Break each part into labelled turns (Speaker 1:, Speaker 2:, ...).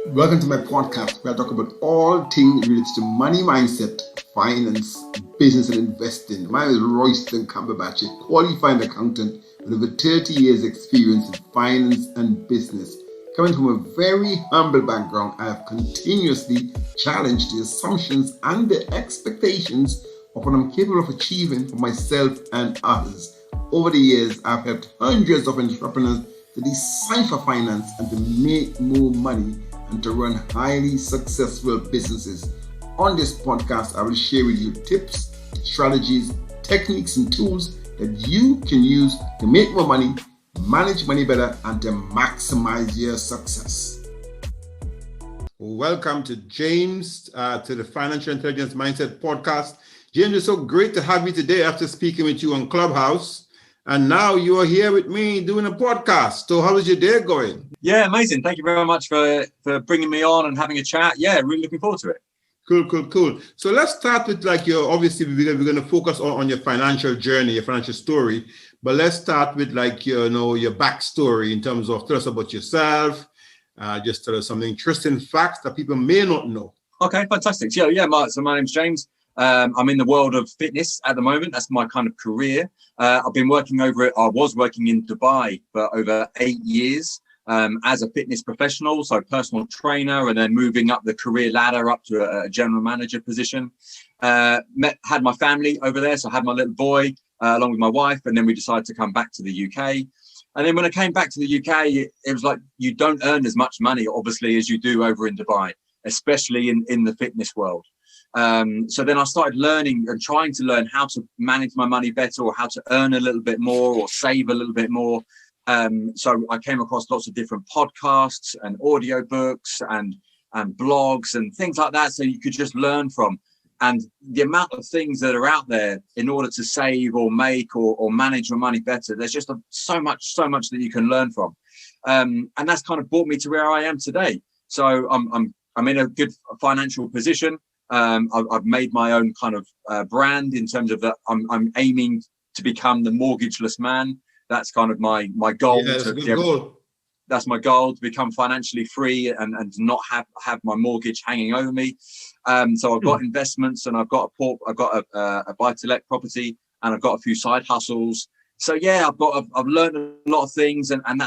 Speaker 1: Welcome to my podcast where I talk about all things related to money mindset, finance, business, and investing. My name is Royston Cumberbatch, a qualified accountant with over 30 years experience in finance and business. Coming from a very humble background, I have continuously challenged the assumptions and the expectations of what I'm capable of achieving for myself and others. Over the years, I've helped hundreds of entrepreneurs to decipher finance and to make more money and to run highly successful businesses. On this podcast, I will share with you tips, strategies, techniques, and tools that you can use to make more money, manage money better, and to maximize your success. Welcome to James, to the Financial Intelligence Mindset Podcast. James, it's so great to have you today after speaking with you on Clubhouse. And now you are here with me doing a podcast. So how is your day going?
Speaker 2: Yeah, amazing. Thank you very much for bringing me on and having a chat. Yeah, really looking forward to it.
Speaker 1: Cool. So let's start with obviously we're going to focus on your financial journey, your financial story. But let's start with your backstory in terms of tell us about yourself. Just tell us some interesting facts that people may not know.
Speaker 2: Okay, fantastic. So my name's James. I'm in the world of fitness at the moment. That's my kind of career. I was working in Dubai for over 8 years as a fitness professional, so personal trainer, and then moving up the career ladder up to a general manager position. Had my family over there, so I had my little boy along with my wife, and then we decided to come back to the UK. And then when I came back to the UK, it was like you don't earn as much money, obviously, as you do over in Dubai, especially in the fitness world. So then I started learning and trying to learn how to manage my money better, or how to earn a little bit more or save a little bit more. So I came across lots of different podcasts and audiobooks and blogs and things like that. So you could just learn from, and the amount of things that are out there in order to save or make or manage your money better. There's just so much that you can learn from. And that's kind of brought me to where I am today. So I'm in a good financial position. I've made my own kind of brand in terms of that. I'm aiming to become the mortgageless man. That's kind of my goal.
Speaker 1: Yeah, that's a good goal.
Speaker 2: That's my goal, to become financially free and not have my mortgage hanging over me. So I've got investments, and I've got a buy-to-let property, and I've got a few side hustles. So yeah, I've learned a lot of things, and I'm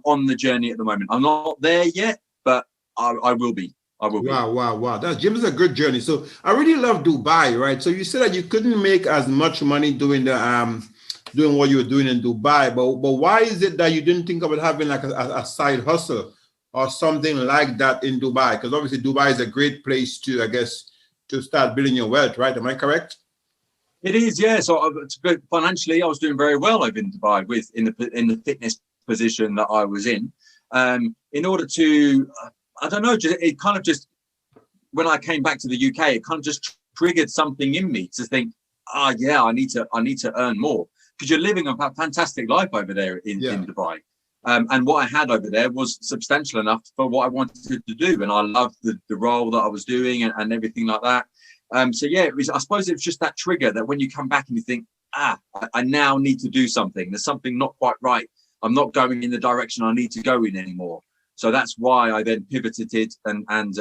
Speaker 2: on the journey at the moment. I'm not there yet, but I will be.
Speaker 1: Wow. Jim is a good journey. So I really love Dubai, right? So you said that you couldn't make as much money doing what you were doing in Dubai, but why is it that you didn't think about having like a side hustle or something like that in Dubai? Because obviously Dubai is a great place to, I guess, to start building your wealth, right? Am I correct?
Speaker 2: It is, yeah. So financially, I was doing very well over in Dubai in the fitness position that I was in. In order to I don't know, it kind of just, when I came back to the UK, it kind of just triggered something in me to think, I need to earn more, because you're living a fantastic life over there in Dubai. And what I had over there was substantial enough for what I wanted to do. And I loved the role that I was doing and everything like that. I suppose it was just that trigger that when you come back and you think, I now need to do something. There's something not quite right. I'm not going in the direction I need to go in anymore. So that's why I then pivoted it and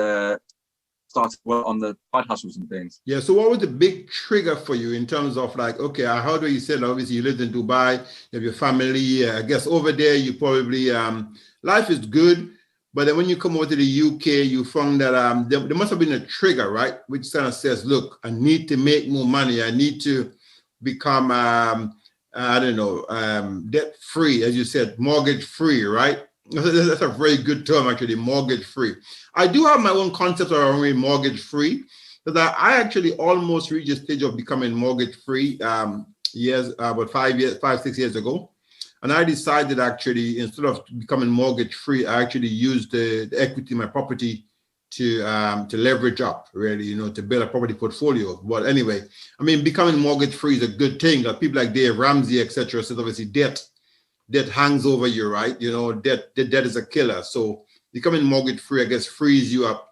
Speaker 2: started work on the side hustles and things.
Speaker 1: Yeah. So what was the big trigger for you in terms of like, okay, I heard what you said, obviously you lived in Dubai, you have your family. I guess over there, you probably, life is good. But then when you come over to the UK, you found that there must have been a trigger, right? Which kind of says, look, I need to make more money. I need to become, debt free, as you said, mortgage free, right? That's a very good term, actually, mortgage free. I do have my own concept around mortgage free, because I actually almost reached the stage of becoming mortgage free about 5-6 years ago. And I decided actually, instead of becoming mortgage free, I actually used the equity in my property to leverage up, really, to build a property portfolio. But anyway, I mean, becoming mortgage free is a good thing. People like Dave Ramsey, etc., says obviously debt hangs over you, right? Debt is a killer. So becoming mortgage free, I guess, frees you up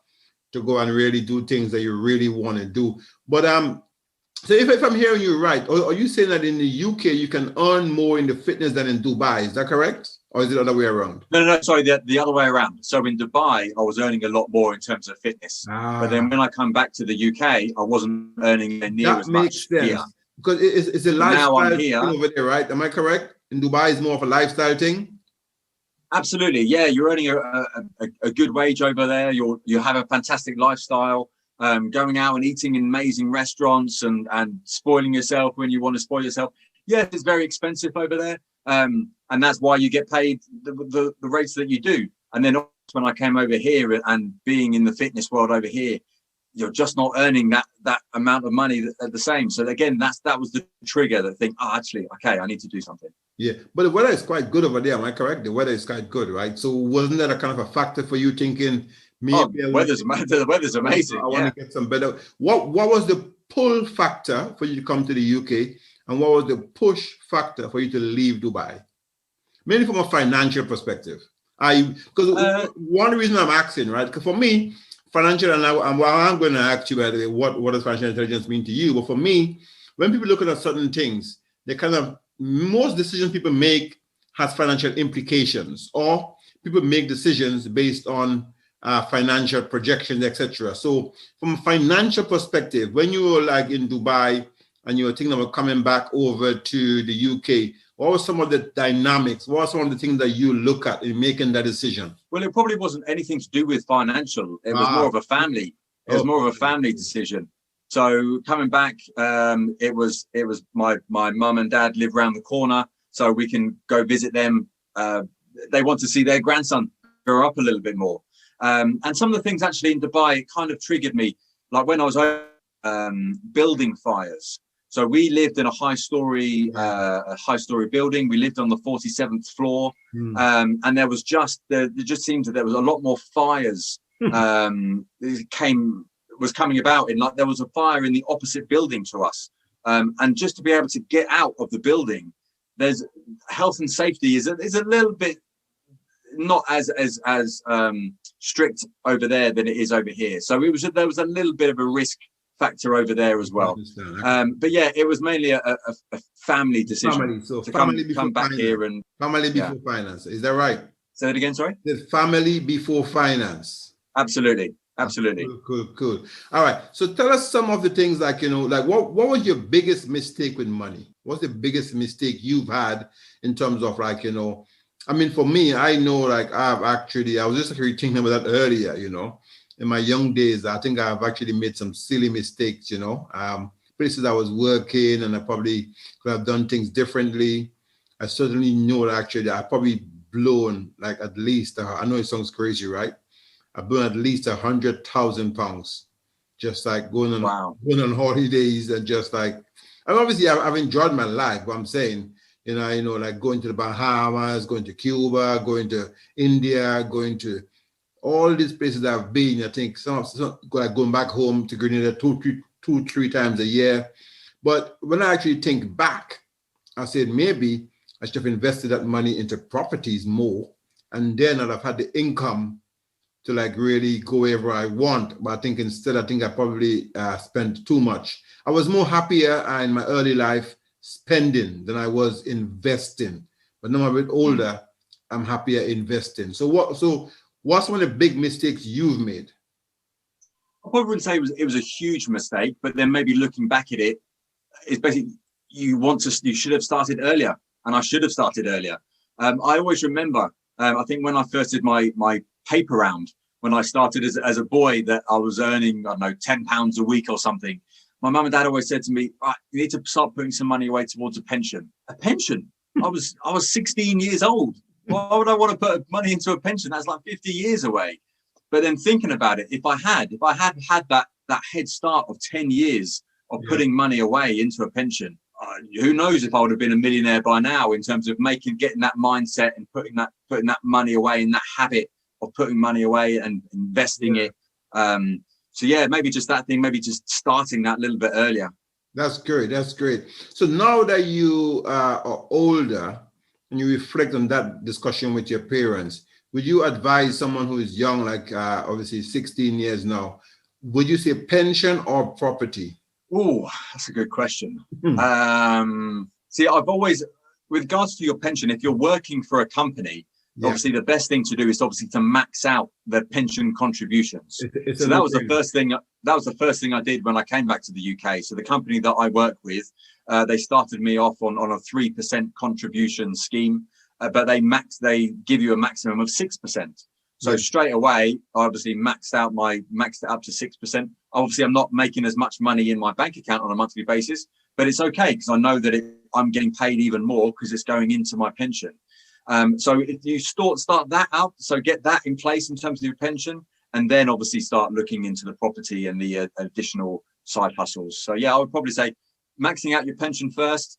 Speaker 1: to go and really do things that you really want to do. But so if I'm hearing you right, are you saying that in the UK you can earn more in the fitness than in Dubai? Is that correct? Or is it the other way around?
Speaker 2: No, sorry, the other way around. So in Dubai, I was earning a lot more in terms of fitness. But then when I come back to the UK, I wasn't earning near as much here.
Speaker 1: Because it's a lifestyle
Speaker 2: now I'm here,
Speaker 1: thing over there, right? Am I correct? In Dubai, it's more of a lifestyle thing?
Speaker 2: Absolutely, yeah. You're earning a good wage over there. You have a fantastic lifestyle. Going out and eating in amazing restaurants and spoiling yourself when you want to spoil yourself. Yes, it's very expensive over there. And that's why you get paid the rates that you do. And then when I came over here and being in the fitness world over here, you're just not earning that amount of money at the same. So again, that was the trigger that think, actually, okay, I need to do something.
Speaker 1: Yeah, but the weather is quite good over there. Am I correct? The weather is quite good, right? So wasn't that a kind of a factor for you thinking, maybe
Speaker 2: the weather's amazing.
Speaker 1: I want to get some better. What was the pull factor for you to come to the UK, and what was the push factor for you to leave Dubai? Mainly from a financial perspective. Because one reason I'm asking, right? Because for me, financial, and I'm going to ask you, by the way, what does financial intelligence mean to you? But for me, when people look at certain things, they kind of, most decisions people make has financial implications, or people make decisions based on financial projections, etc. So from a financial perspective, when you were like in Dubai and you were thinking about coming back over to the UK, what were some of the dynamics? What are some of the things that you look at in making that decision?
Speaker 2: Well, it probably wasn't anything to do with financial. It was more of a family. It was more of a family decision. So coming back, it was my mum and dad live around the corner, so we can go visit them. They want to see their grandson grow up a little bit more. And some of the things actually in Dubai, it kind of triggered me, like when I was building fires. So we lived in a high story building. We lived on the 47th floor, and there just seemed that there was a lot more fires. Was coming about in, like, there was a fire in the opposite building to us, and just to be able to get out of the building, there's health and safety is a little bit not as strict over there than it is over here. So there was a little bit of a risk factor over there as well. But yeah, it was mainly a family decision to come back here and
Speaker 1: family before finance. Is that right?
Speaker 2: Say that again, sorry.
Speaker 1: The family before finance.
Speaker 2: Absolutely.
Speaker 1: Cool. All right. So tell us some of the things, like, like what was your biggest mistake with money? What's the biggest mistake you've had in terms of, like, I mean, for me, I know, like, I was just actually thinking about that earlier, in my young days. I think I've actually made some silly mistakes, places I was working, and I probably could have done things differently. I certainly know that actually I probably blown like at least, I know it sounds crazy, right? I've blown at least £100,000, just like going on holidays, and just like, and obviously I've enjoyed my life, but I'm saying, like going to the Bahamas, going to Cuba, going to India, going to all these places I've been. I think some like going back home to Grenada two, three times a year. But when I actually think back, I said, maybe I should have invested that money into properties more, and then I'd have had the income to like really go wherever I want. But I think instead, I probably spent too much. I was more happier in my early life spending than I was investing. But now I'm a bit older, I'm happier investing. So what's some of the big mistakes you've made?
Speaker 2: I probably wouldn't say it was a huge mistake, but then maybe looking back at it, it's basically you should have started earlier, and I should have started earlier. I always remember, I think when I first did my paper round, when I started as a boy, that I was earning, I don't know, £10 a week or something. My mum and dad always said to me, right, you need to start putting some money away towards a pension. A pension? I was 16 years old. Why would I want to put money into a pension? That's like 50 years away. But then thinking about it, if I had that head start of 10 years of putting money away into a pension, who knows if I would have been a millionaire by now, in terms of getting that mindset and putting that money away, and that habit of putting money away and investing it. So yeah, maybe just that thing, maybe just starting that little bit earlier.
Speaker 1: That's great. So now that you are older and you reflect on that discussion with your parents, would you advise someone who is young, like obviously 16 years now, would you say pension or property?
Speaker 2: Oh, that's a good question. See, I've always, with regards to your pension, if you're working for a company, obviously the best thing to do is obviously to max out the pension contributions. So that was the first thing. That was the first thing I did when I came back to the UK. So the company that I work with, they started me off on a 3% contribution scheme, but they give you a maximum of 6%. So straight away, I obviously maxed it up to 6%. Obviously, I'm not making as much money in my bank account on a monthly basis, but it's okay because I know that I'm getting paid even more because it's going into my pension. So if you start that out, so get that in place in terms of your pension, and then obviously start looking into the property and the additional side hustles. So yeah, I would probably say maxing out your pension first,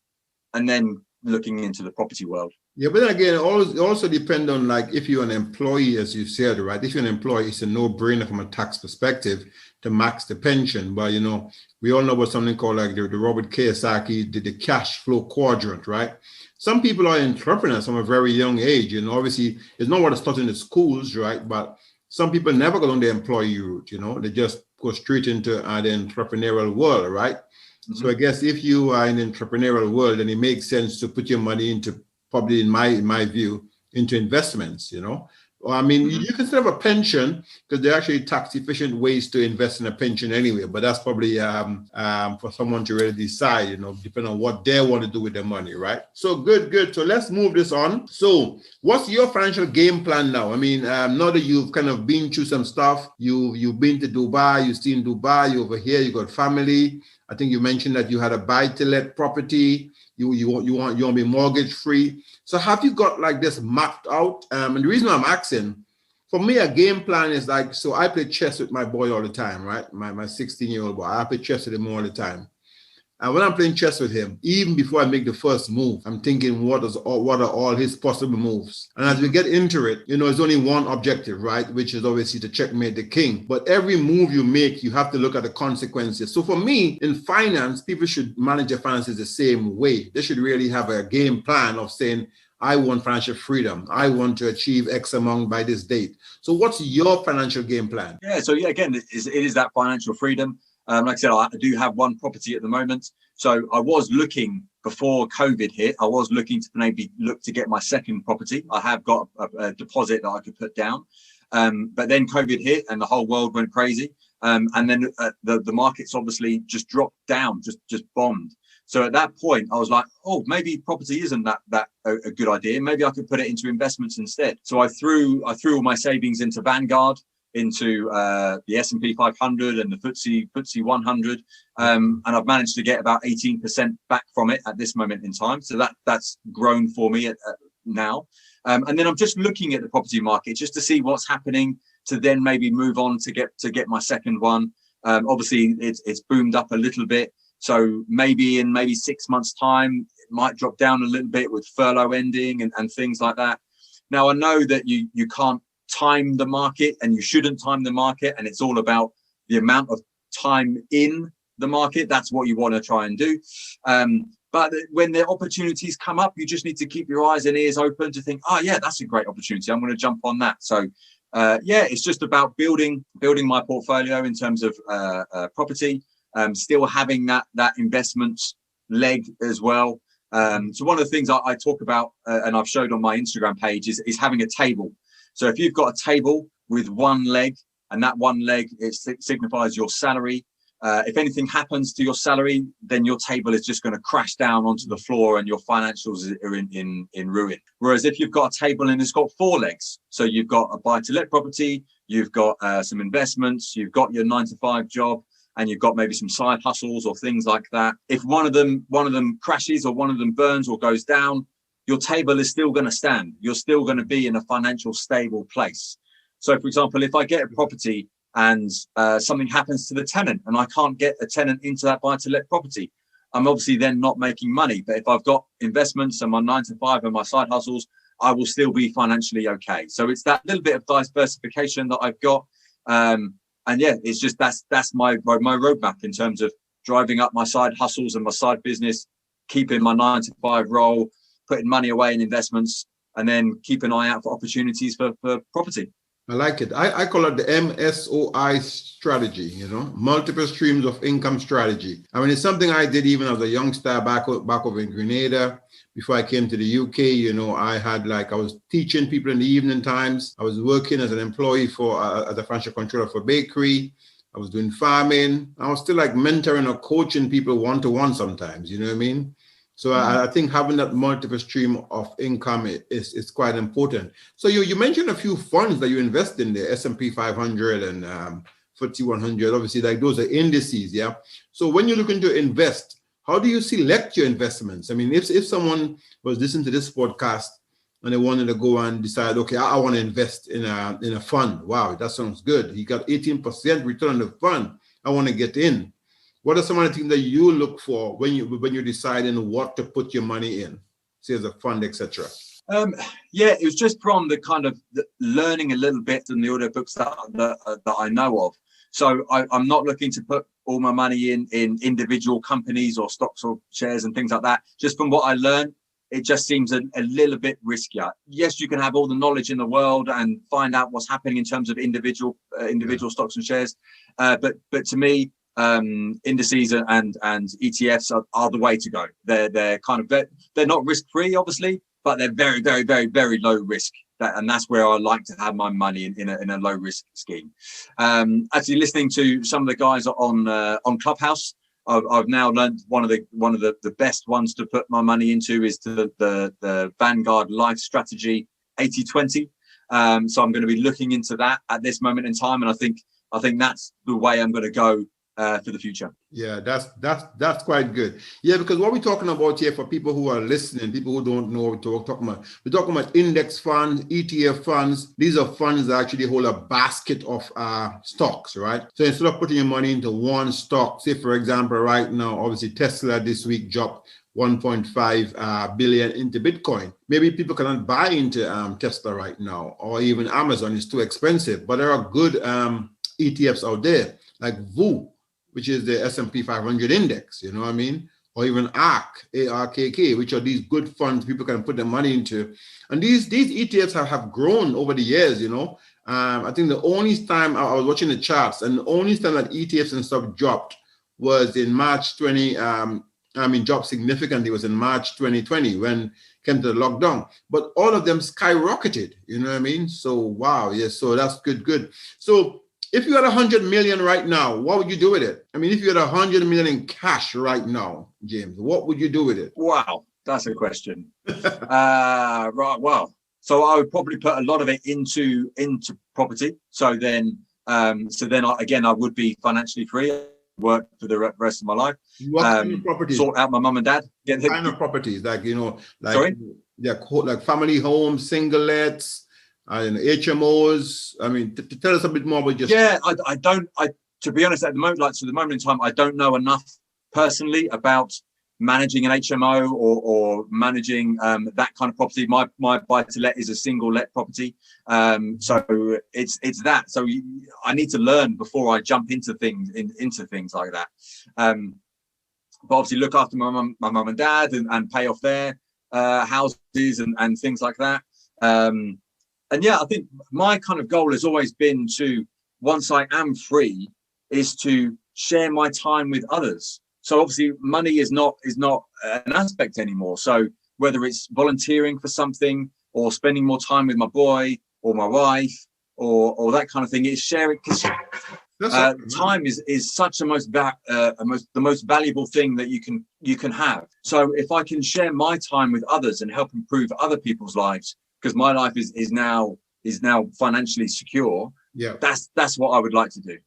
Speaker 2: and then looking into the property world.
Speaker 1: Yeah, but then again, it also depends on, like, if you're an employee, as you said, right? If you're an employee, it's a no-brainer from a tax perspective to max the pension. But, you know, we all know about something called like the Robert Kiyosaki, the cash flow quadrant, right? Some people are entrepreneurs from a very young age, and obviously it's not what it's taught in the schools, right? But some people never go on the employee route, you know, they just go straight into the entrepreneurial world, right? Mm-hmm. So I guess if you are in the entrepreneurial world, then it makes sense to put your money into, probably in my view, into investments, you know. Or, I mean, you can still have a pension because they're actually tax efficient ways to invest in a pension anyway, but that's probably for someone to really decide, you know, depending on what they want to do with their money, right? So good. So let's move this on. So what's your financial game plan now? I mean, now that you've kind of been through some stuff, you've been to Dubai, you've seen Dubai, you're over here, you got family. I think you mentioned that you had a buy-to-let property. You want to be mortgage free. So have you got like this mapped out? And the reason I'm asking, for me, a game plan is like, so I play chess with my boy all the time, right? My 16-year-old boy, I play chess with him all the time. And when I'm playing chess with him, even before I make the first move, I'm thinking, what are all his possible moves? And as we get into it, you know, there's only one objective, right? Which is obviously to checkmate the king. But every move you make, you have to look at the consequences. So for me, in finance, people should manage their finances the same way. They should really have a game plan of saying, I want financial freedom. I want to achieve X amount by this date. So what's your financial game plan?
Speaker 2: Yeah, so yeah, again, it is that financial freedom. Like I said, I do have one property at the moment. So I was looking, before COVID hit, I was looking to maybe look to get my second property. I have got a deposit that I could put down. But then COVID hit and the whole world went crazy. And then the markets obviously just dropped down, just bombed. So at that point, I was like, oh, maybe property isn't that a good idea. Maybe I could put it into investments instead. So I threw all my savings into Vanguard, into the S&P 500 and the FTSE 100, and I've managed to get about 18% back from it at this moment in time. So that's grown for me now. And then I'm just looking at the property market just to see what's happening, to then maybe move on to get my second one. Obviously, it's boomed up a little bit. So maybe in 6 months' time, it might drop down a little bit with furlough ending and things like that. Now, I know that you can't time the market, and you shouldn't time the market, and it's all about the amount of time in the market. That's what you want to try and do. But when the opportunities come up, you just need to keep your eyes and ears open to think, oh yeah, that's a great opportunity, I'm going to jump on that. So yeah, it's just about building my portfolio in terms of property, still having that investment leg as well. So one of the things I talk about, and I've showed on my Instagram page, is having a table. So if you've got a table with one leg, and that one leg, it signifies your salary. If anything happens to your salary, then your table is just going to crash down onto the floor and your financials are in ruin. Whereas if you've got a table and it's got four legs, so you've got a buy-to-let property, you've got some investments, you've got your 9-to-5 job, and you've got maybe some side hustles or things like that. If one of them crashes or one of them burns or goes down, your table is still going to stand. You're still going to be in a financial stable place. So, for example, if I get a property and something happens to the tenant and I can't get a tenant into that buy-to-let property, I'm obviously then not making money. But if I've got investments and my 9-to-5 and my side hustles, I will still be financially okay. So it's that little bit of diversification that I've got. And yeah, it's just that's my roadmap in terms of driving up my side hustles and my side business, keeping my 9-to-5 role, putting money away in investments, and then keep an eye out for opportunities for property.
Speaker 1: I like it. I call it the MSOI strategy, multiple streams of income strategy. I mean, it's something I did even as a youngster back over in Grenada. before I came to the UK, I was teaching people in the evening times. I was working as an employee as a financial controller for bakery. I was doing farming. I was still like mentoring or coaching people one-to-one sometimes, you know what I mean? So I think having that multiple stream of income is quite important. So you mentioned a few funds that you invest in, the S&P 500 and FTSE 100, obviously, like those are indices, yeah? So when you're looking to invest, how do you select your investments? I mean, if someone was listening to this podcast and they wanted to go and decide, okay, I want to invest in a fund. Wow, that sounds good. You got 18% return on the fund. I want to get in. What are some of the things that you look for when you're deciding what to put your money in, say as a fund, etc.?
Speaker 2: It was just from the kind of learning a little bit in the audiobooks that I know of. So I'm not looking to put all my money in individual companies or stocks or shares and things like that. Just from what I learned, it just seems a little bit riskier. Yes, you can have all the knowledge in the world and find out what's happening in terms of individual stocks and shares. But to me, indices and ETFs are the way to go. They're not risk free, obviously, but they're very, very, very, very low risk. And that's where I like to have my money in a low risk scheme. Actually, listening to some of the guys on Clubhouse, I've now learned one of the best ones to put my money into is the Vanguard Life Strategy 80/20. So I'm going to be looking into that at this moment in time, and I think that's the way I'm going to go for the future.
Speaker 1: Yeah, that's quite good. Yeah, because what we're talking about here for people who are listening, people who don't know what we're talking about, we're talking about index funds, ETF funds. These are funds that actually hold a basket of stocks, right? So instead of putting your money into one stock, say for example, right now, obviously Tesla this week dropped 1.5 billion into Bitcoin. Maybe people cannot buy into Tesla right now, or even Amazon is too expensive. But there are good ETFs out there like VU, which is the S&P 500 index, you know what I mean? Or even ARK, ARKK, which are these good funds people can put their money into. And these ETFs have grown over the years, you know. I think the only time I was watching the charts, and the only time that ETFs and stuff dropped was in March 20, dropped significantly was in March 2020 when it came to the lockdown. But all of them skyrocketed, you know what I mean? So, wow, yes, so that's good. So, if you had 100 million right now, what would you do with it? I mean, if you had 100 million in cash right now, James, what would you do with it?
Speaker 2: Wow, that's a question. Right, well, so I would probably put a lot of it into property. So then I would be financially free, work for the rest of my life.
Speaker 1: What kind of properties?
Speaker 2: Sort out my mum and dad.
Speaker 1: What kind of properties? Like,
Speaker 2: Sorry?
Speaker 1: Like family homes, singlets, and HMOs. I mean, tell us a bit more about just.
Speaker 2: Yeah, I don't. To be honest, at the moment in time, I don't know enough personally about managing an HMO or managing that kind of property. My buy-to-let is a single-let property, so it's that. So I need to learn before I jump into things like that. But obviously, look after my mum and dad and pay off their houses and things like that. And yeah, I think my kind of goal has always been to, once I am free, is to share my time with others. So obviously money is not an aspect anymore. So whether it's volunteering for something or spending more time with my boy or my wife or that kind of thing, it's sharing. Time is such the most valuable thing that you can have. So if I can share my time with others and help improve other people's lives, because my life is now financially secure. Yeah, that's what I would like to do.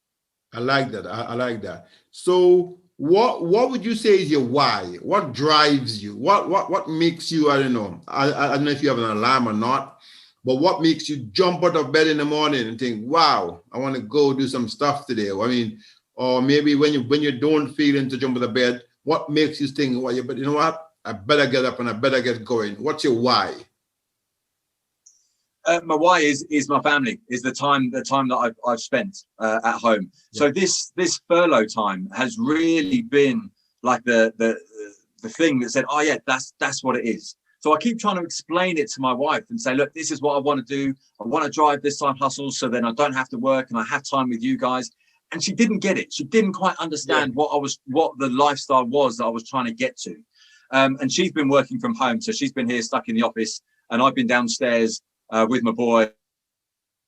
Speaker 1: I like that. I like that. So what would you say is your why? What drives you? What makes you, I don't know. I don't know if you have an alarm or not, but what makes you jump out of bed in the morning and think, wow, I want to go do some stuff today? I mean, or maybe when you don't feel into jump out of bed, what makes you think, well, but you know what? I better get up and I better get going. What's your why?
Speaker 2: My why is my family, is the time that I've spent at home. Yeah. So this furlough time has really been like the thing that said, oh yeah, that's what it is. So I keep trying to explain it to my wife and say, look, this is what I want to do. I want to drive this side hustle so then I don't have to work and I have time with you guys. And she didn't get it. She didn't quite understand what the lifestyle was that I was trying to get to. And she's been working from home. So she's been here stuck in the office, and I've been downstairs with my boy.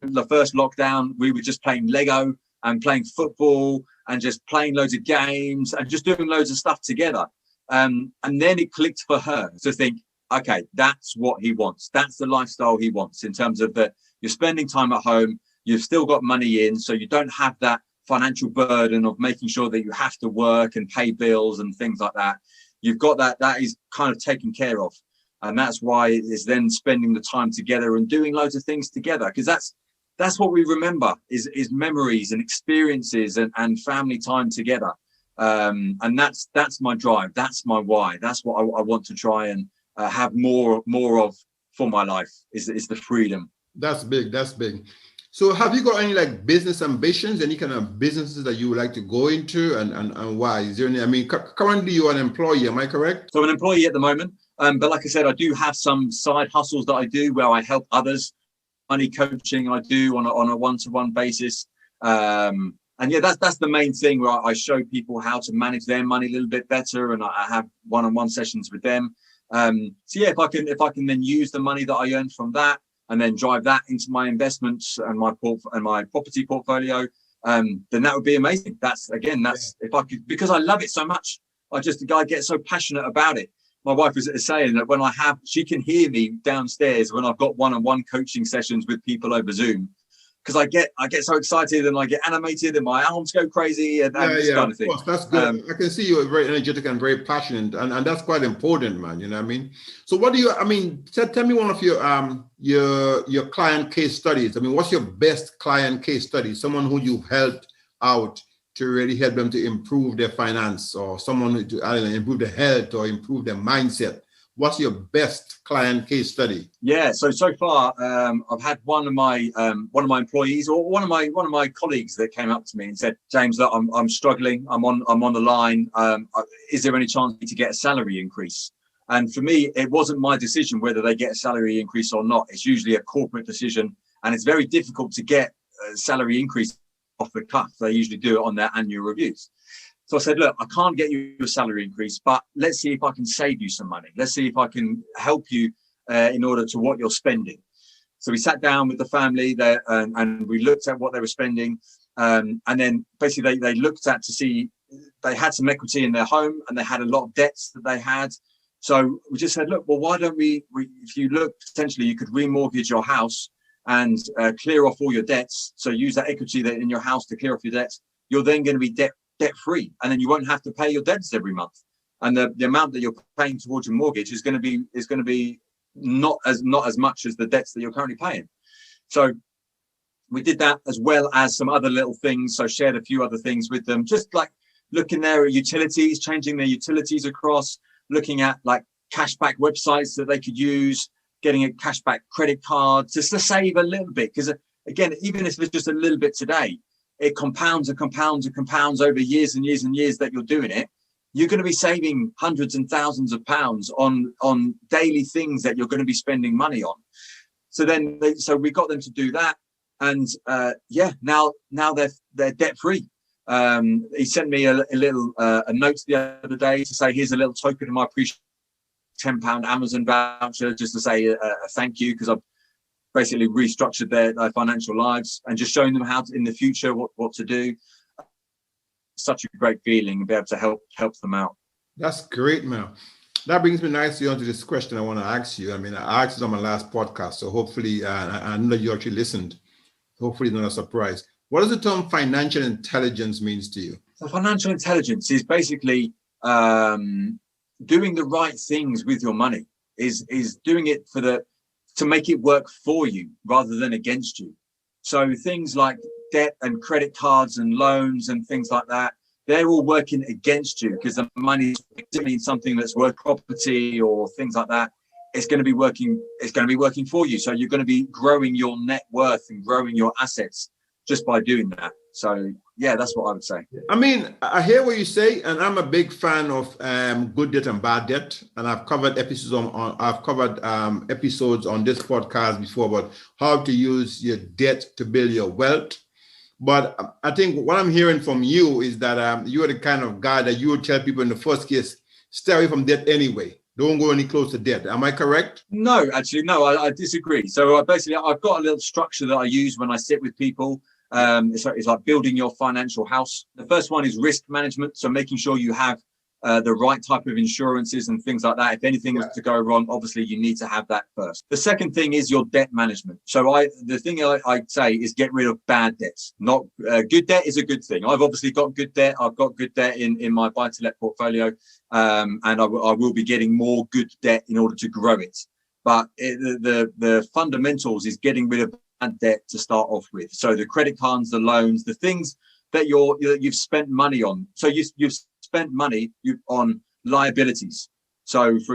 Speaker 2: The first lockdown, we were just playing Lego and playing football and just playing loads of games and just doing loads of stuff together. And then it clicked for her to think, okay, that's what he wants. That's the lifestyle he wants, in terms of that you're spending time at home, you've still got money in, so you don't have that financial burden of making sure that you have to work and pay bills and things like that. You've got that is kind of taken care of. And that's why it's then spending the time together and doing loads of things together, because that's what we remember is memories and experiences and family time together. And that's my drive. That's my why. That's what I want to try and have more of for my life is the freedom.
Speaker 1: That's big. That's big. So have you got any like business ambitions, any kind of businesses that you would like to go into, and why? Is there any, I mean, currently you're an employee, am I correct?
Speaker 2: So I'm an employee at the moment. But like I said, I do have some side hustles that I do where I help others. Money coaching I do on a one-to-one basis. And yeah, that's the main thing, where I show people how to manage their money a little bit better, and I have one-on-one sessions with them. So yeah, if I can then use the money that I earned from that and then drive that into my investments and my property portfolio, then that would be amazing. If I could, because I love it so much. I get so passionate about it. My wife is saying that when she can hear me downstairs when I've got one-on-one coaching sessions with people over Zoom, because I get so excited and I get animated and my arms go crazy and this kind of thing.
Speaker 1: Of course, that's good. I can see you're very energetic and very passionate, and that's quite important, man. You know what I mean? So what do you? I mean, tell me one of your client case studies. I mean, what's your best client case study? Someone who you've helped out to really help them to improve their finance, or someone to improve their health or improve their mindset. What's your best client case study? Yeah,
Speaker 2: so far I've had one of my employees or one of my colleagues that came up to me and said, James, look, I'm struggling. I'm on the line. Is there any chance to get a salary increase? And for me, it wasn't my decision whether they get a salary increase or not. It's usually a corporate decision, and it's very difficult to get a salary increase off the cuff. They usually do it on their annual reviews. So I said, look, I can't get you a salary increase, but let's see if I can save you some money. Let's see if I can help you in order to what you're spending. So we sat down with the family there and we looked at what they were spending. And then basically they looked at to see they had some equity in their home and they had a lot of debts that they had. So we just said, look, well, why don't we if you look, potentially you could remortgage your house and clear off all your debts. So use that equity that in your house to clear off your debts. You're then going to be debt free, and then you won't have to pay your debts every month. And the amount that you're paying towards your mortgage is going to be not as much as the debts that you're currently paying. So we did that, as well as some other little things. So shared a few other things with them, just like looking there at utilities, changing their utilities across, looking at like cashback websites that they could use, getting a cashback credit card just to save a little bit. Because again, even if it's just a little bit today, it compounds and compounds and compounds over years and years and years that you're doing it. You're going to be saving hundreds and thousands of pounds on daily things that you're going to be spending money on. So then, we got them to do that, and now they're debt free. He sent me a little note the other day to say, here's a little token of my appreciation, £10 Amazon voucher, just to say a thank you, because I've basically restructured their financial lives and just showing them how to, in the future, what to do. Such a great feeling to be able to help them out.
Speaker 1: That's great, man. That brings me nicely onto this question I want to ask you. I mean, I asked it on my last podcast, so hopefully, I know you actually listened. Hopefully not a surprise. What does the term financial intelligence means to you?
Speaker 2: So financial intelligence is basically doing the right things with your money, is doing it to make it work for you rather than against you. So things like debt and credit cards and loans and things like that, they're all working against you, because the money is something that's worth property or things like that. It's going to be working for you. So you're going to be growing your net worth and growing your assets just by doing that. So yeah, that's what I would say.
Speaker 1: I mean, I hear what you say, and I'm a big fan of good debt and bad debt. And I've covered episodes episodes on this podcast before about how to use your debt to build your wealth. But I think what I'm hearing from you is that you are the kind of guy that you would tell people in the first case, stay away from debt anyway. Don't go any close to debt. Am I correct?
Speaker 2: No, actually, no, I disagree. So basically, I've got a little structure that I use when I sit with people. It's like building your financial house. The first one is risk management. So making sure you have the right type of insurances and things like that. If anything was to go wrong, obviously you need to have that first. The second thing is your debt management. So the thing I'd say is get rid of bad debts. Not good debt is a good thing. I've obviously got good debt. I've got good debt in my buy-to-let portfolio, and I will be getting more good debt in order to grow it. But the fundamentals is getting rid of bad debt to start off with. So the credit cards, the loans, the things that you've spent money on. So you've spent money on liabilities. So for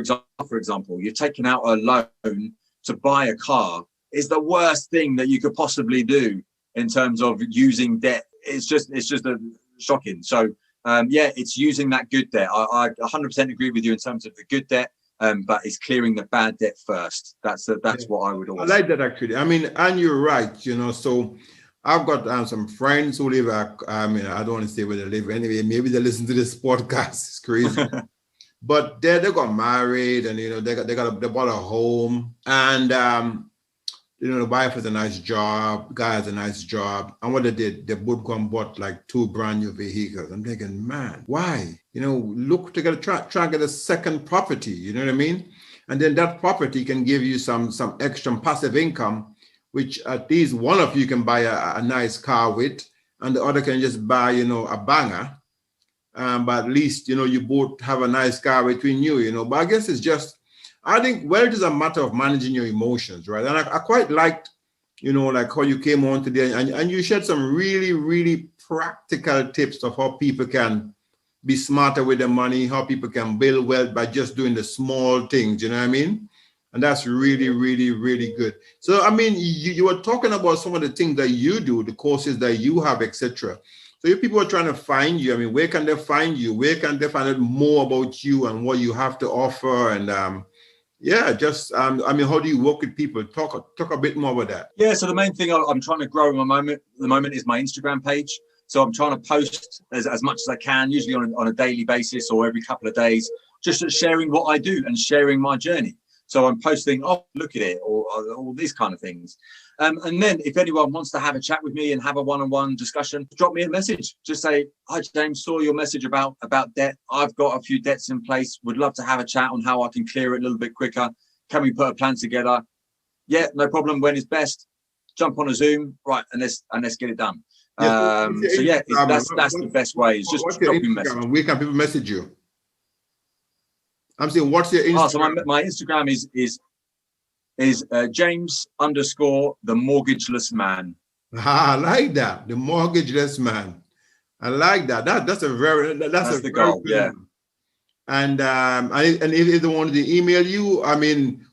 Speaker 2: example, you've taken out a loan to buy a car. Is the worst thing that you could possibly do in terms of using debt. It's just shocking. So it's using that good debt. I 100% agree with you in terms of the good debt. But it's clearing the bad debt first. That's what I would always.
Speaker 1: I like that actually. I mean, and you're right. So I've got some friends who live. I don't want to say where they live anyway. Maybe they listen to this podcast. It's crazy, but they got married, and they bought a home, and the wife has a nice job, guy has a nice job, and what they did, they both go and bought like 2 brand new vehicles. I'm thinking, man, why? Look to try and get a second property. You know what I mean? And then that property can give you some extra passive income, which at least one of you can buy a nice car with, and the other can just buy, a banger. But at least, you both have a nice car between you, But I guess I think wealth is a matter of managing your emotions, right? And I quite liked, like how you came on today and you shared some really, really practical tips of how people can be smarter with their money, how people can build wealth by just doing the small things, you know what I mean? And that's really, really, really good. So, I mean, you were talking about some of the things that you do, the courses that you have, etc. So if people are trying to find you, I mean, where can they find you? Where can they find out more about you and what you have to offer? And how do you work with people? Talk a bit more about that.
Speaker 2: Yeah, so the main thing I'm trying to grow at the moment is my Instagram page. So I'm trying to post as much as I can, usually on a daily basis or every couple of days, just sharing what I do and sharing my journey. So I'm posting, look at it, or all these kind of things. And then if anyone wants to have a chat with me and have a one-on-one discussion, drop me a message. Just say, hi, James, saw your message about debt. I've got a few debts in place. Would love to have a chat on how I can clear it a little bit quicker. Can we put a plan together? Yeah, no problem. When it's best, jump on a Zoom, right, and let's get it done. That's the best way. Is just drop me a message.
Speaker 1: Where can people message you? I'm saying, what's your Instagram?
Speaker 2: So my Instagram is James _ the mortgageless man.
Speaker 1: I like that. The mortgageless man. I like that. That's the
Speaker 2: goal. Yeah.
Speaker 1: And if they wanted to email you,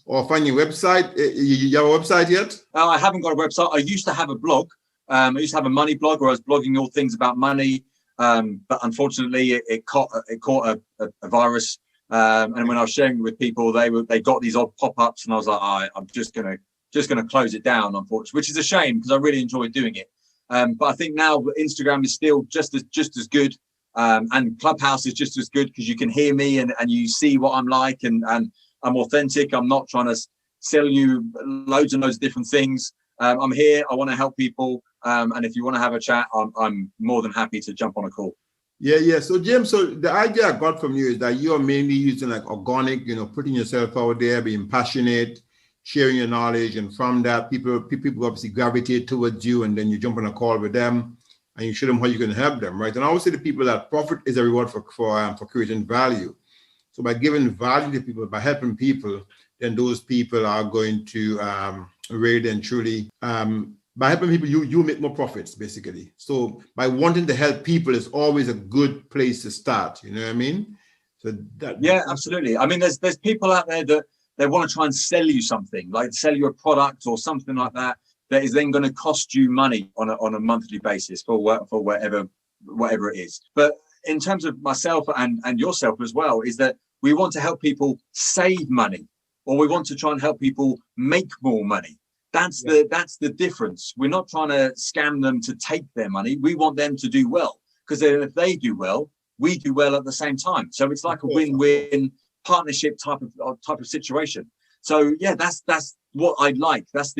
Speaker 1: or find your website, you have a website yet?
Speaker 2: I haven't got a website. I used to have a blog. I used to have a money blog where I was blogging all things about money. But unfortunately, it caught a virus. And when I was sharing it with people, they got these odd pop-ups, and I was like, I'm just gonna close it down, unfortunately, which is a shame because I really enjoyed doing it. But I think now Instagram is still just as good, and Clubhouse is just as good because you can hear me and you see what I'm like, and I'm authentic. I'm not trying to sell you loads and loads of different things. I'm here. I want to help people, and if you want to have a chat, I'm more than happy to jump on a call.
Speaker 1: Yeah. So James, the idea I got from you is that you're mainly using like organic, putting yourself out there, being passionate, sharing your knowledge, and from that, people obviously gravitate towards you, and then you jump on a call with them, and you show them how you can help them, right? And I always say to people that profit is a reward for creating value. So by giving value to people, by helping people, then those people are going to really and truly. By helping people, you make more profits, basically. So by wanting to help people is always a good place to start. You know what I mean? So
Speaker 2: absolutely. I mean, there's people out there that they want to try and sell you something, like sell you a product or something like that is then going to cost you money on a monthly basis for whatever it is. But in terms of myself and yourself as well, is that we want to help people save money, or we want to try and help people make more money. That's the difference. We're not trying to scam them to take their money. We want them to do well, because if they do well, we do well at the same time. So it's like a win-win partnership type of situation. So yeah, that's what I'd like. That's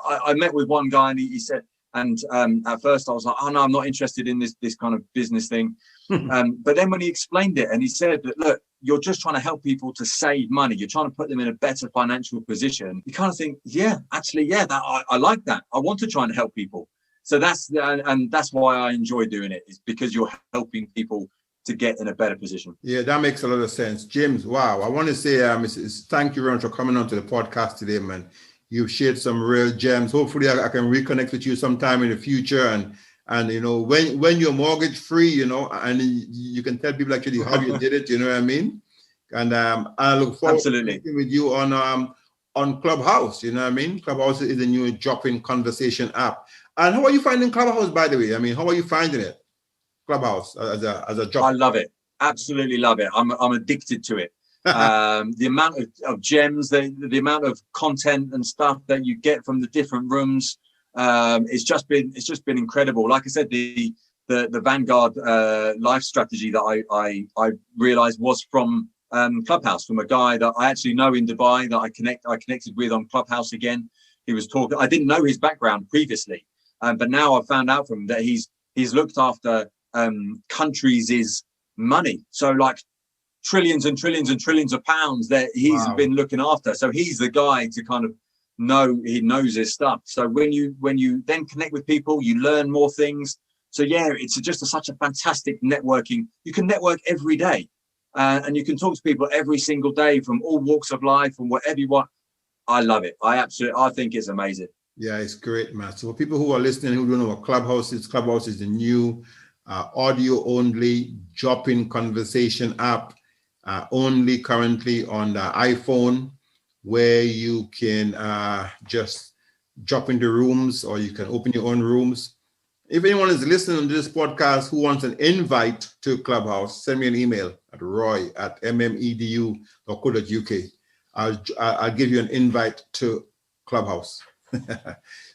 Speaker 2: I met with one guy and he said, and at first I was like, oh no, I'm not interested in this kind of business thing. But then when he explained it and he said that, look, you're just trying to help people to save money. You're trying to put them in a better financial position. You kind of think, yeah, actually, yeah, that I like that. I want to try and help people. So that's why I enjoy doing it, is because you're helping people to get in a better position.
Speaker 1: Yeah, that makes a lot of sense. James, wow. I want to say thank you very much for coming on to the podcast today, man. You've shared some real gems. Hopefully I can reconnect with you sometime in the future. And you know, when you're mortgage free, you know, and you can tell people actually how you did it, you know what I mean? And I look forward to working with you on Clubhouse, you know what I mean? Clubhouse is a new drop-in conversation app. And how are you finding Clubhouse, by the way? I mean, how are you finding it? Clubhouse as a job.
Speaker 2: I love it. Absolutely love it. I'm addicted to it. The amount of gems, the amount of content and stuff that you get from the different rooms, it's just been incredible. Like I said, the Vanguard life strategy that I realized was from Clubhouse, from a guy that I actually know in Dubai that I connected with on Clubhouse again. He was talking. I didn't know his background previously, but now I've found out from him that he's looked after countries' money. So like trillions and trillions and trillions of pounds that he's been looking after. So he's the guy to kind of he knows his stuff. So when you then connect with people, you learn more things. So yeah, it's just such a fantastic networking. You can network every day, and you can talk to people every single day from all walks of life and whatever you want. I love it. I think it's amazing.
Speaker 1: Yeah, it's great, man. So for people who are listening who don't know what Clubhouse is the new audio only drop-in conversation app, only currently on the iPhone, where you can just drop into rooms, or you can open your own rooms. If anyone is listening to this podcast who wants an invite to Clubhouse, send me an email at roy@mmedu.co.uk. I'll give you an invite to Clubhouse.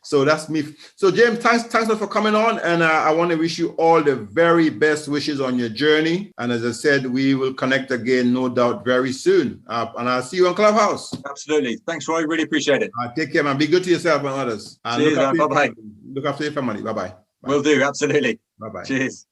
Speaker 1: So that's me. So James, thanks for coming on, and I want to wish you all the very best wishes on your journey. And as I said, we will connect again, no doubt, very soon. And I'll see you on Clubhouse.
Speaker 2: Absolutely. Thanks, Roy. Really appreciate it.
Speaker 1: Take care, man. Be good to yourself and others.
Speaker 2: Cheers, bye-bye.
Speaker 1: Look after your family. Bye-bye.
Speaker 2: Will do. Absolutely.
Speaker 1: Bye-bye.
Speaker 2: Cheers.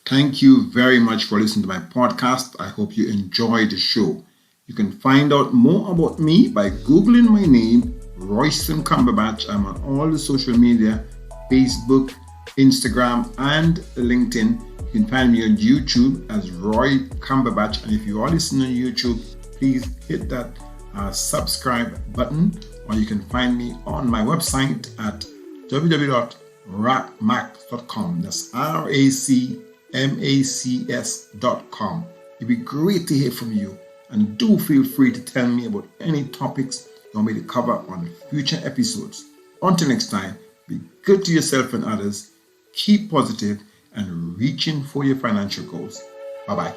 Speaker 1: Thank you very much for listening to my podcast. I hope you enjoyed the show. You can find out more about me by Googling my name, Royston Cumberbatch. I'm on all the social media, Facebook, Instagram, and LinkedIn. You can find me on YouTube as Roy Cumberbatch. And if you are listening on YouTube, please hit that subscribe button, or you can find me on my website at www.racmacs.com. That's RACMACS.com. It'd be great to hear from you. And do feel free to tell me about any topics you want me to cover on future episodes. Until next time, be good to yourself and others, keep positive, and reaching for your financial goals. Bye-bye.